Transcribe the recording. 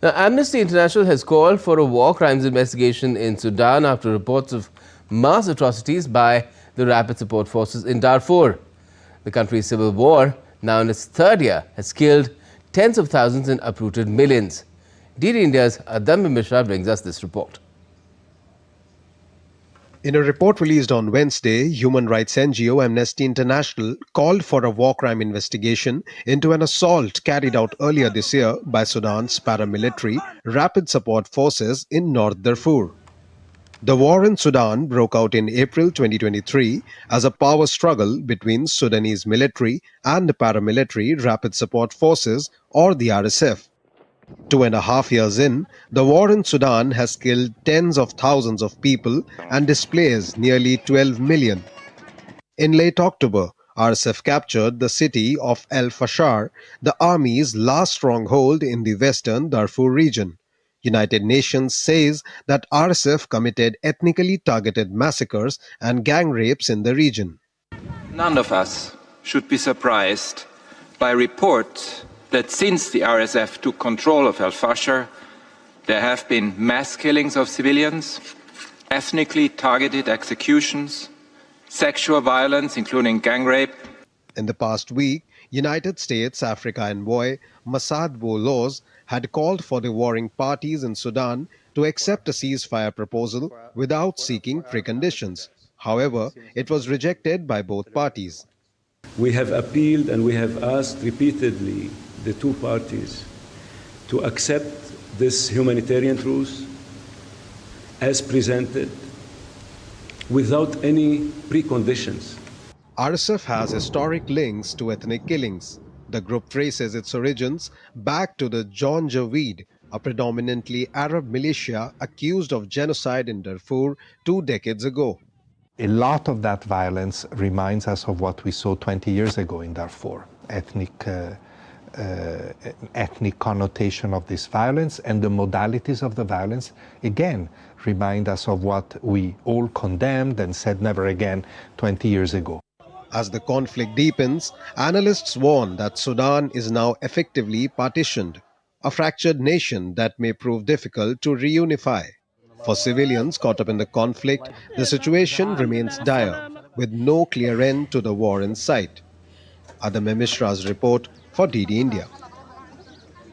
Now, Amnesty International has called for a war crimes investigation in Sudan after reports of mass atrocities by the Rapid Support Forces in Darfur. The country's civil war, now in its third year, has killed tens of thousands and uprooted millions. DD India's Adamya Mishra brings us this report. In a report released on Wednesday, human rights NGO Amnesty International called for a war crime investigation into an assault carried out earlier this year by Sudan's paramilitary Rapid Support Forces in North Darfur. The war in Sudan broke out in April 2023 as a power struggle between Sudanese military and the paramilitary Rapid Support Forces, or the RSF. 2.5 years in, the war in Sudan has killed tens of thousands of people and displaced nearly 12 million. In late October, RSF captured the city of El Fasher, the army's last stronghold in the western Darfur region. United Nations says that RSF committed ethnically targeted massacres and gang rapes in the region. None of us should be surprised by reports that since the RSF took control of El Fasher, there have been mass killings of civilians, ethnically targeted executions, sexual violence, including gang rape. In the past week, United States Africa envoy Masad Boulos had called for the warring parties in Sudan to accept a ceasefire proposal without seeking preconditions. However, it was rejected by both parties. We have appealed and we have asked repeatedly the two parties to accept this humanitarian truce as presented without any preconditions. RSF has historic links to ethnic killings. The group traces its origins back to the Janjaweed, a predominantly Arab militia accused of genocide in Darfur 2 decades ago. A lot of that violence reminds us of what we saw 20 years ago in Darfur, ethnic connotation of this violence, and the modalities of the violence, again, remind us of what we all condemned and said never again 20 years ago. As the conflict deepens, analysts warn that Sudan is now effectively partitioned, a fractured nation that may prove difficult to reunify. For civilians caught up in the conflict, the situation remains dire, with no clear end to the war in sight. Adamya Mishra's report for DD India.